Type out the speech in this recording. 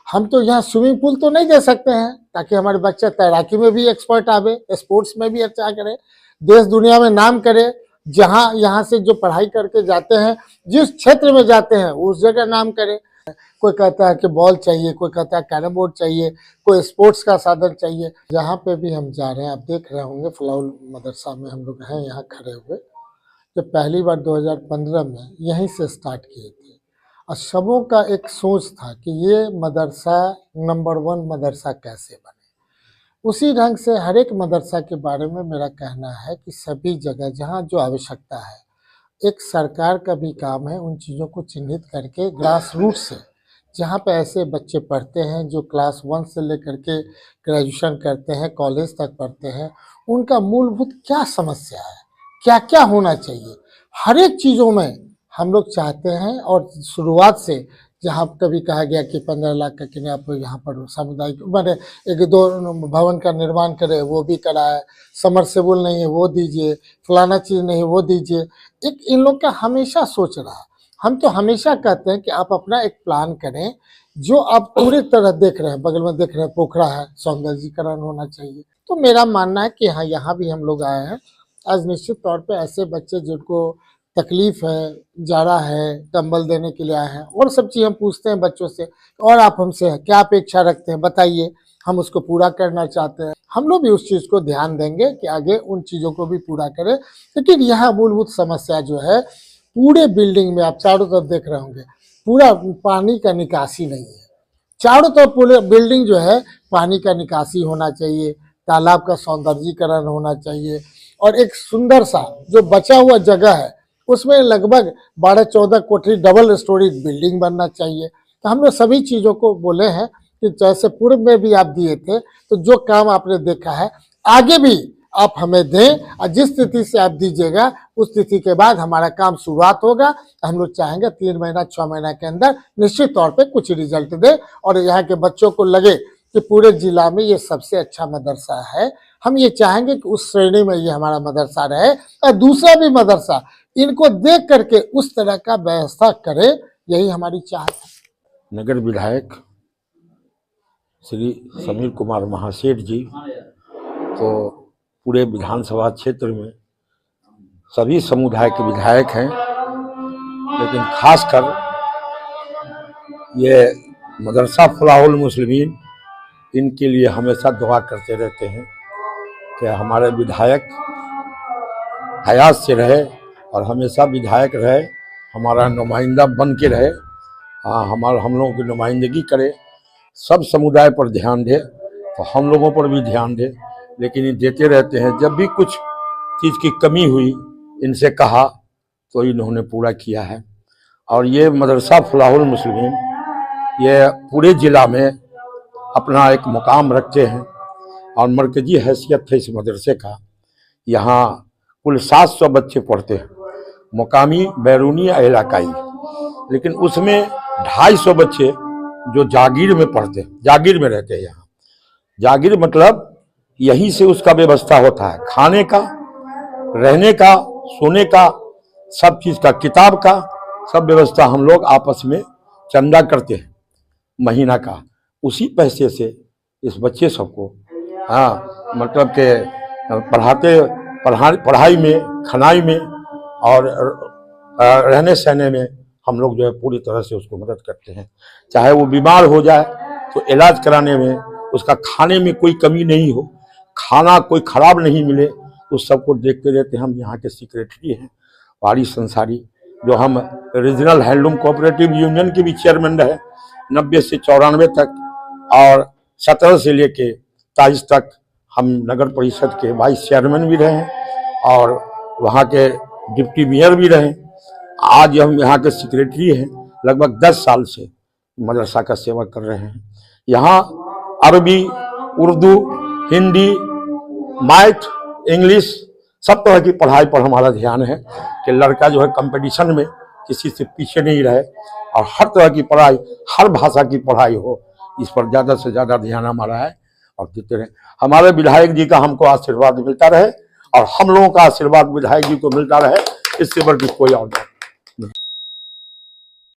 हम तो यहाँ स्विमिंग पूल तो नहीं दे सकते हैं ताकि हमारे बच्चे तैराकी में भी एक्सपर्ट आवे, स्पोर्ट्स में भी अच्छा करे, देश दुनिया में नाम करे। जहाँ यहाँ से जो पढ़ाई करके जाते हैं, जिस क्षेत्र में जाते हैं उस जगह नाम करे। कोई कहता है कि बॉल चाहिए, कोई कहता है कैरम बोर्ड चाहिए, कोई स्पोर्ट्स का साधन चाहिए। जहाँ पे भी हम जा रहे हैं, आप देख रहे होंगे फलाउल मदरसा में हम लोग हैं यहाँ खड़े हुए। जब पहली बार 2015 में यहीं से स्टार्ट किए थे और सबों का एक सोच था कि ये मदरसा नंबर 1 मदरसा कैसे बने। उसी ढंग से हर एक मदरसा के बारे में मेरा कहना है कि सभी जगह जहाँ जो आवश्यकता है, एक सरकार का भी काम है उन चीज़ों को चिन्हित करके ग्रास रूट से, जहाँ पे ऐसे बच्चे पढ़ते हैं जो क्लास 1 से लेकर के ग्रेजुएशन करते हैं, कॉलेज तक पढ़ते हैं, उनका मूलभूत क्या समस्या है, क्या क्या होना चाहिए, हर एक चीज़ों में हम लोग चाहते हैं। और शुरुआत से जहाँ कभी कहा गया कि 15 लाख का कि आप यहाँ पर सामुदायिक मैंने 1-2 भवन का निर्माण करें, वो भी कराए, समरसेबुल नहीं है वो दीजिए, फलाना चीज़ नहीं है वो दीजिए। एक इन लोग का हमेशा सोच रहा। हम तो हमेशा कहते हैं कि आप अपना एक प्लान करें, जो आप पूरी तरह देख रहे हैं, बगल में देख रहे हैं पोखरा है, सौंदर्यीकरण होना चाहिए। तो मेरा मानना है कि हाँ, यहाँ भी हम लोग आए हैं आज निश्चित तौर पे ऐसे बच्चे जिनको तकलीफ है, जाड़ा है, कंबल देने के लिए आए हैं। और सब चीज़ हम पूछते हैं बच्चों से, और आप हमसे क्या अपेक्षा रखते हैं बताइए, हम उसको पूरा करना चाहते हैं। हम लोग भी उस चीज़ को ध्यान देंगे कि आगे उन चीज़ों को भी पूरा करें। लेकिन यह मूलभूत समस्या जो है, पूरे बिल्डिंग में आप चारों तरफ देख रहे होंगे, पूरा पानी का निकासी नहीं है। चारों तरफ पूरे बिल्डिंग जो है पानी का निकासी होना चाहिए, तालाब का सौंदर्यीकरण होना चाहिए, और एक सुंदर सा जो बचा हुआ जगह है उसमें लगभग 12-14 कोठरी डबल स्टोरी बिल्डिंग बनना चाहिए। तो हम लोग सभी चीज़ों को बोले हैं कि जैसे पूर्व में भी आप दिए थे, तो जो काम आपने देखा है आगे भी आप हमें दें, और जिस तिथि से आप दीजिएगा उस तिथि के बाद हमारा काम शुरुआत होगा। हम लोग चाहेंगे 3 महीना 6 महीना के अंदर निश्चित तौर पे कुछ रिजल्ट दे, और यहाँ के बच्चों को लगे कि पूरे जिला में ये सबसे अच्छा मदरसा है। हम ये चाहेंगे कि उस श्रेणी में ये हमारा मदरसा रहे, और दूसरा भी मदरसा इनको देख करके उस तरह का व्यवस्था करे, यही हमारी चाहत है। नगर विधायक श्री समीर कुमार महासेठ जी तो पूरे विधानसभा क्षेत्र में सभी समुदाय के विधायक हैं, लेकिन खासकर ये मदरसा फलाहुल मुस्लिमीन, इनके लिए हमेशा दुआ करते रहते हैं कि हमारे विधायक हयात से रहे और हमेशा विधायक रहे, हमारा नुमाइंदा बन के रहे, हम लोगों की नुमाइंदगी करे, सब समुदाय पर ध्यान दे, तो हम लोगों पर भी ध्यान दे। लेकिन ये देते रहते हैं, जब भी कुछ चीज़ की कमी हुई इनसे कहा तो इन्होंने पूरा किया है। और ये मदरसा फलाहुल मुस्लिमीन ये पूरे ज़िला में अपना एक मुकाम रखते हैं, और मरकजी हैसियत है इस मदरसे का। यहाँ कुल 700 बच्चे पढ़ते हैं, मुकामी, बैरूनी, इलाकाई, लेकिन उसमें 250 बच्चे जो जागीर में पढ़ते हैं, जागीर में रहते हैं। यहाँ जागीर मतलब यहीं से उसका व्यवस्था होता है, खाने का, रहने का, सोने का, सब चीज़ का, किताब का सब व्यवस्था हम लोग आपस में चंदा करते हैं महीना का। उसी पैसे से इस बच्चे सबको मतलब के पढ़ाई में, खनाई में और रहने सहने में हम लोग जो है पूरी तरह से उसको मदद करते हैं। चाहे वो बीमार हो जाए तो इलाज कराने में, उसका खाने में कोई कमी नहीं हो, खाना कोई खराब नहीं मिले, उस सबको देखते रहते। हम यहाँ के सेक्रेटरी हैं वारिस अंसारी, जो हम रीजनल हैंडलूम कोऑपरेटिव यूनियन के भी चेयरमैन रहे 90 से 94 तक, और 17 से लेके 23 तक हम नगर परिषद के वाइस चेयरमैन भी रहे, और वहाँ के डिप्टी मेयर भी रहे। आज हम यहाँ के सेक्रेटरी हैं, लगभग 10 साल से मदरसा का सेवा कर रहे हैं। यहाँ अरबी, उर्दू, हिंदी, मैथ, इंग्लिश सब तरह की पढ़ाई पर हमारा ध्यान है कि लड़का जो है कंपटीशन में किसी से पीछे नहीं रहे, और हर तरह की पढ़ाई, हर भाषा की पढ़ाई हो, इस पर ज़्यादा से ज़्यादा ध्यान हमारा है। और देते रहे, हमारे विधायक जी का हमको आशीर्वाद मिलता रहे, और हम लोगों का आशीर्वाद विधायक जी को मिलता रहे, इससे बढ़ के कोई और नहीं।